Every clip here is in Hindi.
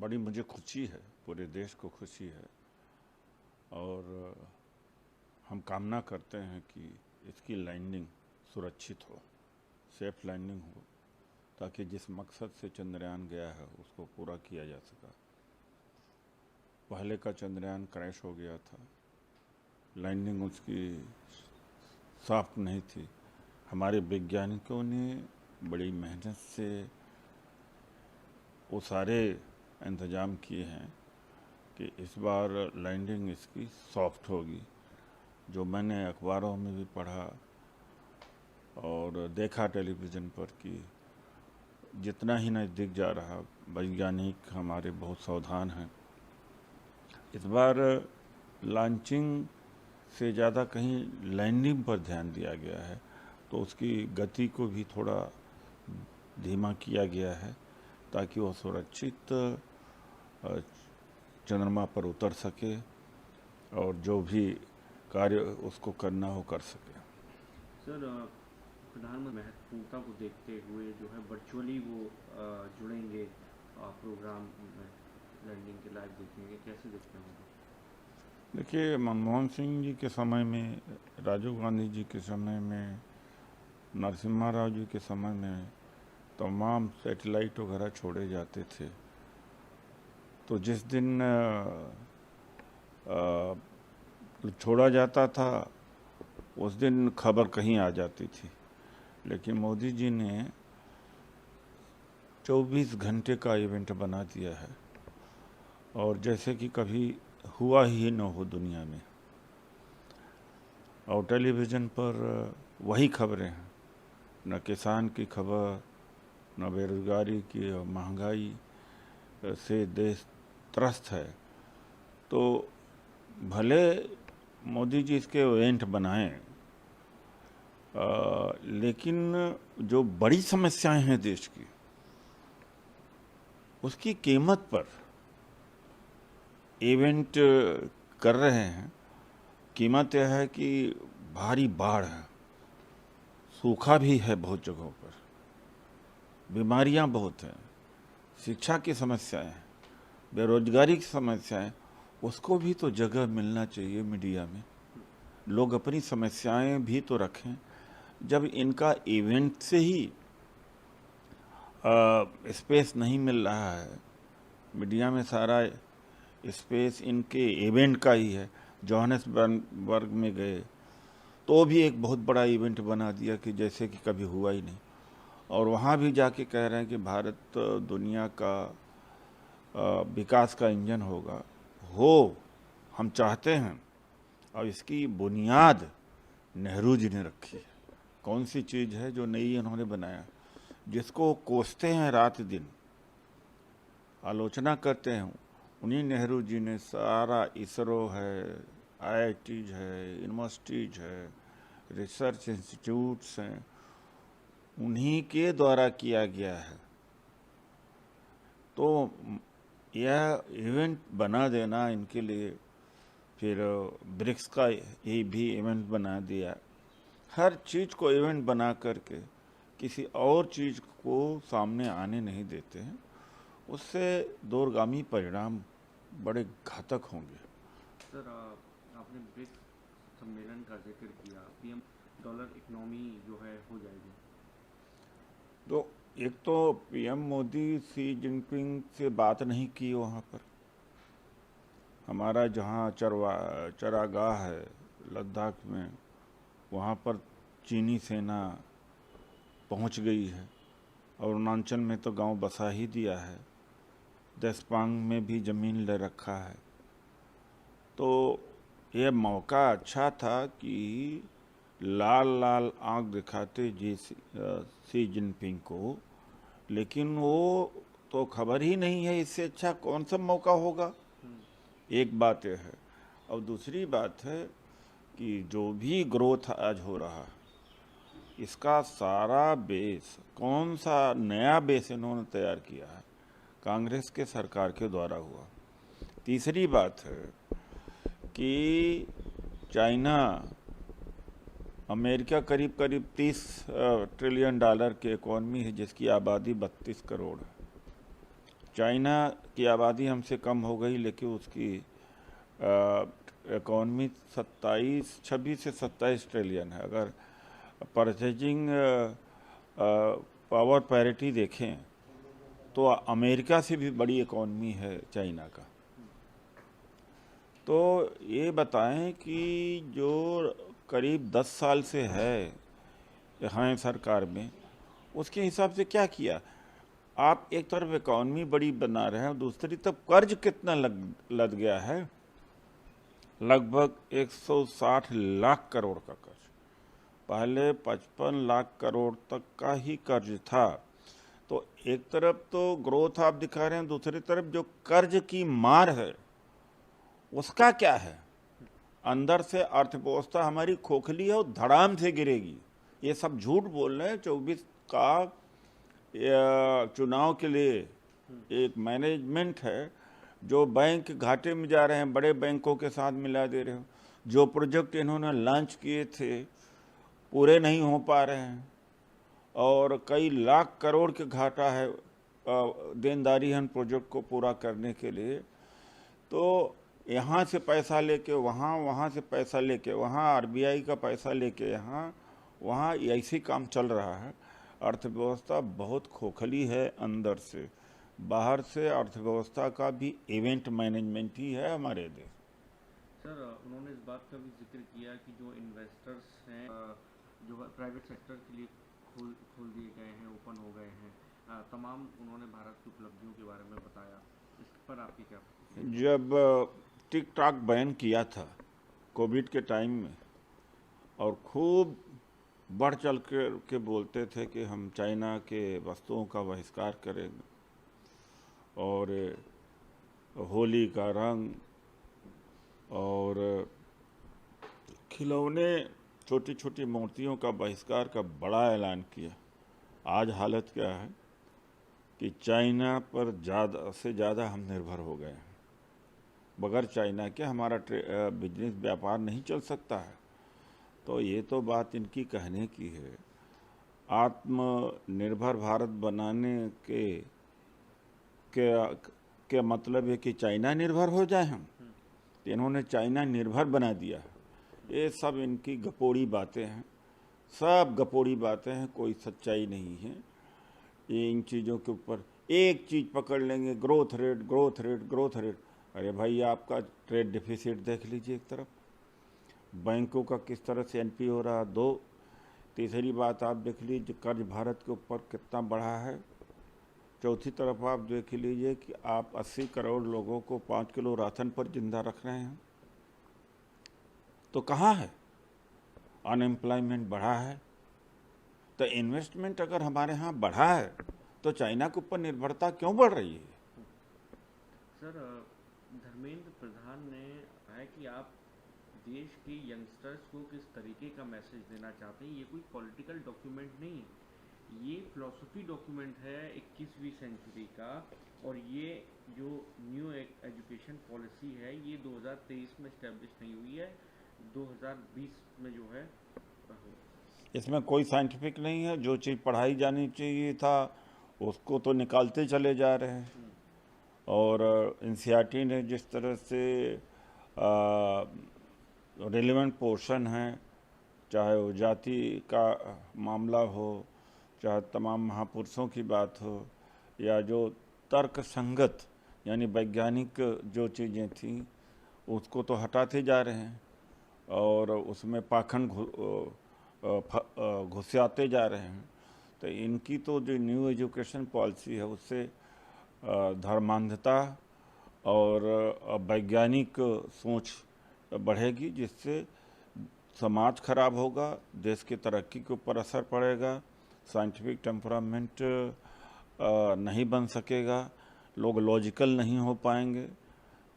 बड़ी मुझे खुशी है, पूरे देश को खुशी है और हम कामना करते हैं कि इसकी लैंडिंग सुरक्षित हो, सेफ लैंडिंग हो, ताकि जिस मकसद से चंद्रयान गया है उसको पूरा किया जा सका। पहले का चंद्रयान क्रैश हो गया था, लैंडिंग उसकी सॉफ्ट नहीं थी। हमारे वैज्ञानिकों ने बड़ी मेहनत से वो सारे इंतजाम किए हैं कि इस बार लैंडिंग इसकी सॉफ्ट होगी। जो मैंने अखबारों में भी पढ़ा और देखा टेलीविज़न पर कि जितना ही नज़दीक जा रहा, वैज्ञानिक हमारे बहुत सावधान हैं। इस बार लॉन्चिंग से ज़्यादा कहीं लैंडिंग पर ध्यान दिया गया है, तो उसकी गति को भी थोड़ा धीमा किया गया है ताकि वो सुरक्षित चंद्रमा पर उतर सके और जो भी कार्य उसको करना हो कर सके। सर, प्रधानमंत्री महत्वपूर्णता को देखते हुए जो है वर्चुअली वो जुड़ेंगे प्रोग्राम में, लैंडिंग के लाइव देखेंगे, कैसे देखते हैं? देखिए, मनमोहन सिंह जी के समय में, राजीव गांधी जी के समय में, नरसिम्हा राव जी के समय में तमाम सैटेलाइट वगैरह छोड़े जाते थे, तो जिस दिन छोड़ा जाता था उस दिन खबर कहीं आ जाती थी। लेकिन मोदी जी ने 24 घंटे का इवेंट बना दिया है और जैसे कि कभी हुआ ही न हो दुनिया में। और टेलीविज़न पर वही खबरें हैं, न किसान की खबर, न बेरोजगारी की और महंगाई से देश त्रस्त है। तो भले मोदी जी इसके इवेंट बनाएं, लेकिन जो बड़ी समस्याएं हैं देश की, उसकी कीमत पर इवेंट कर रहे हैं। कीमत यह है कि भारी बाढ़ है, सूखा भी है बहुत जगहों पर, बीमारियां बहुत हैं, शिक्षा की समस्याएं हैं, बेरोजगारी की समस्याएं, उसको भी तो जगह मिलना चाहिए मीडिया में। लोग अपनी समस्याएं भी तो रखें। जब इनका इवेंट से ही स्पेस नहीं मिल रहा है, मीडिया में सारा स्पेस इनके इवेंट का ही है। जोहानिसबर्ग में गए तो भी एक बहुत बड़ा इवेंट बना दिया कि जैसे कि कभी हुआ ही नहीं, और वहाँ भी जाके कह रहे हैं कि भारत दुनिया का विकास का इंजन होगा। हम चाहते हैं, और इसकी बुनियाद नेहरू जी ने रखी है। कौन सी चीज़ है जो नई इन्होंने बनाया, जिसको कोसते हैं रात दिन, आलोचना करते हैं, उन्हीं नेहरू जी ने सारा इसरो है, IITs है, यूनिवर्सिटीज है, रिसर्च इंस्टीट्यूट्स हैं, उन्हीं के द्वारा किया गया है। तो यह इवेंट बना देना इनके लिए, फिर ब्रिक्स का ये भी इवेंट बना दिया। हर चीज़ को इवेंट बना करके किसी और चीज़ को सामने आने नहीं देते हैं, उससे दूरगामी परिणाम बड़े घातक होंगे। सर, आपने ब्रिक्स सम्मेलन का जिक्र किया, पीएम डॉलर इकोनॉमी जो है हो जाएगी, तो एक तो पीएम मोदी शी जिनपिंग से बात नहीं की वहाँ पर। हमारा जहाँ चरागाह है लद्दाख में, वहाँ पर चीनी सेना पहुँच गई है, और अरुणाचल में तो गांव बसा ही दिया है, देशपांग में भी ज़मीन ले रखा है। तो यह मौका अच्छा था कि लाल लाल आंख दिखाते शी जिनपिंग को, लेकिन वो तो खबर ही नहीं है। इससे अच्छा कौन सा मौका होगा? एक बात यह है, और दूसरी बात है कि जो भी ग्रोथ आज हो रहा, इसका सारा बेस, कौन सा नया बेस इन्होंने तैयार किया है? कांग्रेस के सरकार के द्वारा हुआ। तीसरी बात है कि चाइना, अमेरिका करीब करीब 30 ट्रिलियन डॉलर की इकॉनमी है, जिसकी आबादी 32 करोड़ है। चाइना की आबादी हमसे कम हो गई, लेकिन उसकी इकॉनमी 26 से 27 ट्रिलियन है। अगर परचेजिंग पावर पैरिटी देखें तो अमेरिका से भी बड़ी इकॉनमी है चाइना का। तो ये बताएं कि जो करीब 10 साल से है यहाँ सरकार में, उसके हिसाब से क्या किया। आप एक तरफ इकॉनमी बड़ी बना रहे हैं, दूसरी तरफ कर्ज कितना लग गया है, लगभग 160 लाख करोड़ का कर्ज। पहले 55 लाख करोड़ तक का ही कर्ज था। तो एक तरफ तो ग्रोथ आप दिखा रहे हैं, दूसरी तरफ जो कर्ज की मार है उसका क्या है। अंदर से अर्थव्यवस्था हमारी खोखली है और धड़ाम से गिरेगी। ये सब झूठ बोल रहे हैं। 24 का चुनाव के लिए एक मैनेजमेंट है, जो बैंक घाटे में जा रहे हैं, बड़े बैंकों के साथ मिला दे रहे हो। जो प्रोजेक्ट इन्होंने लॉन्च किए थे पूरे नहीं हो पा रहे हैं और कई लाख करोड़ के घाटा है देनदारी है प्रोजेक्ट को पूरा करने के लिए। तो यहाँ से पैसा लेके वहाँ, वहाँ से पैसा लेके वहाँ, आरबीआई का पैसा लेके यहाँ, वहाँ ऐसे काम चल रहा है। अर्थव्यवस्था बहुत खोखली है अंदर से। बाहर से अर्थव्यवस्था का भी इवेंट मैनेजमेंट ही है हमारे देश। सर, उन्होंने इस बात का भी जिक्र किया कि जो इन्वेस्टर्स हैं जो प्राइवेट सेक्टर के लिए खोल दिए गए हैं, ओपन हो गए हैं, तमाम उन्होंने भारत की उपलब्धियों के बारे में बताया। इस पर आपकी क्या? जब टिकटॉक बैन किया था कोविड के टाइम में, और खूब बढ़ चढ़ के बोलते थे कि हम चाइना के वस्तुओं का बहिष्कार करेंगे, और होली का रंग और खिलौने, छोटी छोटी मूर्तियों का बहिष्कार का बड़ा ऐलान किया। आज हालत क्या है कि चाइना पर ज़्यादा से ज़्यादा हम निर्भर हो गए हैं। बगैर चाइना के हमारा बिजनेस व्यापार नहीं चल सकता है। तो ये तो बात इनकी कहने की है। आत्मनिर्भर भारत बनाने के मतलब है कि चाइना निर्भर हो जाए हम। तो इन्होंने चाइना निर्भर बना दिया है। ये सब इनकी गपोड़ी बातें हैं, सब गपोड़ी बातें हैं, कोई सच्चाई नहीं है। ये इन चीज़ों के ऊपर एक चीज़ पकड़ लेंगे, growth rate growth rate growth rate. अरे भाई, आपका ट्रेड डिफिसिट देख लीजिए एक तरफ, बैंकों का किस तरह से एनपी हो रहा है। 2, तीसरी बात आप देख लीजिए कर्ज भारत के ऊपर कितना बढ़ा है। चौथी तरफ आप देख लीजिए कि आप 80 करोड़ लोगों को 5 किलो राशन पर जिंदा रख रहे हैं। तो कहाँ है? अनएम्प्लॉयमेंट बढ़ा है। तो इन्वेस्टमेंट अगर हमारे यहाँ बढ़ा है तो चाइना के ऊपर निर्भरता क्यों बढ़ रही है? सर, धर्मेंद्र प्रधान ने कहा है कि आप देश के यंगस्टर्स को किस तरीके का मैसेज देना चाहते हैं। ये कोई पॉलिटिकल डॉक्यूमेंट नहीं है, ये फिलॉसफी डॉक्यूमेंट है 21वीं सेंचुरी का। और ये जो न्यू एजुकेशन पॉलिसी है ये 2023 में इस्टेब्लिश नहीं हुई है, 2020 में जो है। इसमें कोई साइंटिफिक नहीं है। जो चीज़ पढ़ाई जानी चाहिए था उसको तो निकालते चले जा रहे हैं। और एनसीईआरटी ने जिस तरह से रिलेवेंट पोर्शन है, चाहे वो जाति का मामला हो, चाहे तमाम महापुरुषों की बात हो, या जो तर्क संगत यानी वैज्ञानिक जो चीज़ें थी उसको तो हटाते जा रहे हैं और उसमें पाखंड घुसाते जा रहे हैं। तो इनकी तो जो न्यू एजुकेशन पॉलिसी है उससे धर्मांधता और वैज्ञानिक सोच बढ़ेगी, जिससे समाज खराब होगा, देश की तरक्की के ऊपर असर पड़ेगा, साइंटिफिक टेम्परामेंट नहीं बन सकेगा, लोग लॉजिकल नहीं हो पाएंगे।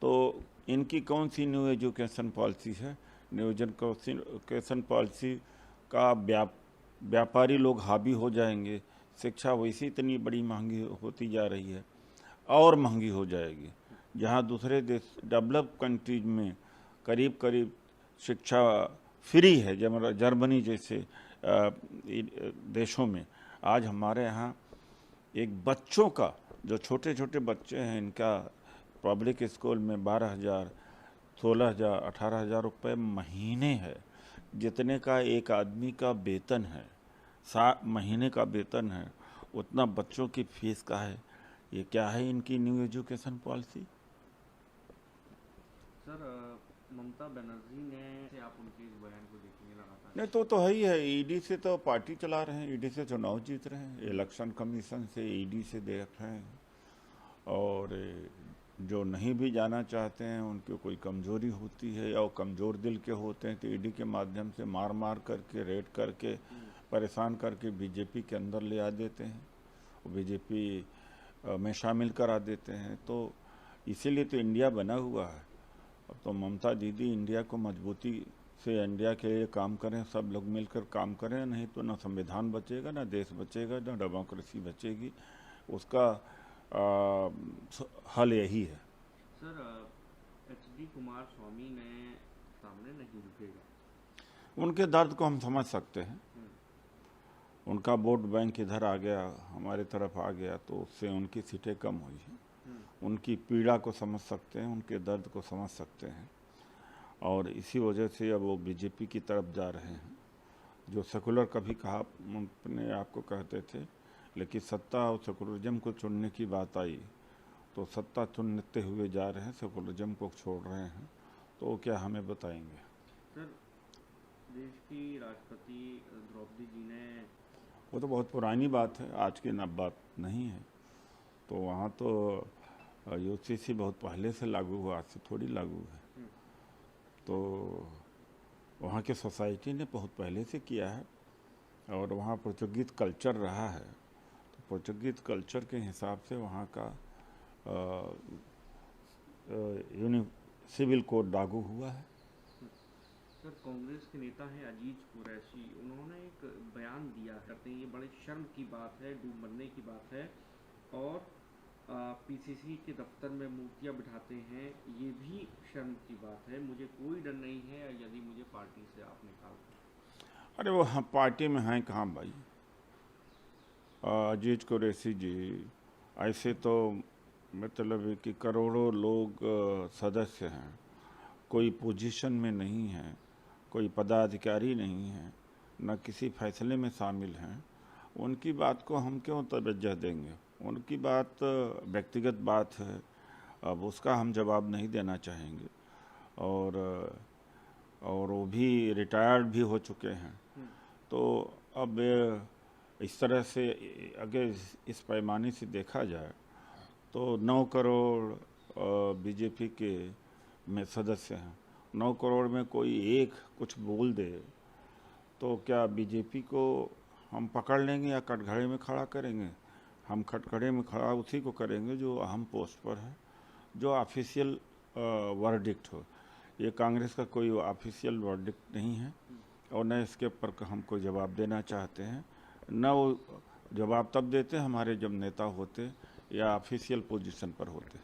तो इनकी कौन सी न्यू एजुकेशन पॉलिसी है? न्यू एजुकेशन पॉलिसी का व्यापारी लोग हावी हो जाएंगे। शिक्षा वैसे इतनी बड़ी महंगी होती जा रही है और महंगी हो जाएगी। जहाँ दूसरे देश डेवलप कंट्रीज में करीब करीब शिक्षा फ्री है, जर्मनी जैसे देशों में, आज हमारे यहाँ एक बच्चों का जो छोटे छोटे बच्चे हैं इनका पब्लिक स्कूल में 12,000, 16,000, 18,000 रुपये महीने है, जितने का एक आदमी का वेतन है, महीने का वेतन है, उतना बच्चों की फीस का है। ये क्या है इनकी new education policy? Sir Mamata Banerjee ने से आप उनके इस बयान को देखेंगे लगातार? नहीं तो है ही है, ईडी से तो पार्टी चला रहे हैं, ईडी से चुनाव जीत रहे हैं, इलेक्शन कमीशन से, ईडी से देख रहे हैं। और जो नहीं भी जाना चाहते हैं उनकी कोई कमजोरी होती है या वो कमज़ोर दिल के होते हैं तो ईडी के माध्यम से मार मार करके, रेड करके, परेशान करके बीजेपी के अंदर ले आ देते हैं, बीजेपी में शामिल करा देते हैं। तो इसीलिए तो इंडिया बना हुआ है। अब तो ममता दीदी इंडिया को मजबूती से इंडिया के लिए काम करें, सब लोग मिलकर काम करें, नहीं तो ना संविधान बचेगा, ना देश बचेगा, ना डेमोक्रेसी बचेगी। उसका हल यही है। सर एचडी कुमार स्वामी ने सामने नहीं रुकेगा, उनके दर्द को हम समझ सकते हैं। उनका वोट बैंक इधर आ गया, हमारी तरफ आ गया, तो उससे उनकी सीटें कम हुई हैं। उनकी पीड़ा को समझ सकते हैं, उनके दर्द को समझ सकते हैं, और इसी वजह से अब वो बीजेपी की तरफ जा रहे हैं। जो सेकुलर कभी कहा अपने आप को कहते थे, लेकिन सत्ता और सेकुलरिज्म को चुनने की बात आई तो सत्ता चुनते हुए जा रहे हैं, सेकुलरिज्म को छोड़ रहे हैं। तो वो क्या हमें बताएंगे? सर देश की राष्ट्रपति द्रौपदी जी ने, वो तो बहुत पुरानी बात है, आज की नई बात नहीं है। तो वहाँ तो यूसीसी बहुत पहले से लागू हुआ, आज से थोड़ी लागू है। तो वहाँ की सोसाइटी ने बहुत पहले से किया है, और वहाँ पोर्चुगीज कल्चर रहा है, तो पोर्चुगीज कल्चर के हिसाब से वहाँ का सिविल कोड लागू हुआ है। सर कांग्रेस के नेता हैं अजीज कुरैशी, उन्होंने एक बयान दिया करते हैं ये बड़े शर्म की बात है, डूब मरने की बात है, और पीसीसी के दफ्तर में मूर्तियां बिठाते हैं, ये भी शर्म की बात है, मुझे कोई डर नहीं है यदि मुझे पार्टी से आप निकाल दें। अरे वो पार्टी में हैं कहाँ भाई? अजीज कुरैशी जी ऐसे तो मतलब कि करोड़ों लोग सदस्य हैं, कोई पोजीशन में नहीं है, कोई पदाधिकारी नहीं है, न किसी फैसले में शामिल हैं। उनकी बात को हम क्यों तवज्जो देंगे? उनकी बात व्यक्तिगत बात है, अब उसका हम जवाब नहीं देना चाहेंगे। और वो भी रिटायर्ड भी हो चुके हैं। तो अब इस तरह से अगर इस पैमाने से देखा जाए तो 9 करोड़ बीजेपी के में सदस्य हैं, 9 करोड़ में कोई एक कुछ बोल दे तो क्या बीजेपी को हम पकड़ लेंगे या कटघरे में खड़ा करेंगे? हम कटघरे में खड़ा उसी को करेंगे जो अहम पोस्ट पर है, जो ऑफिशियल वर्डिक्ट हो। ये कांग्रेस का कोई ऑफिशियल वर्डिक्ट नहीं है, और न इसके ऊपर हम कोई जवाब देना चाहते हैं। न वो जवाब तब देते हमारे जब नेता होते या ऑफिशियल पोजीशन पर होते।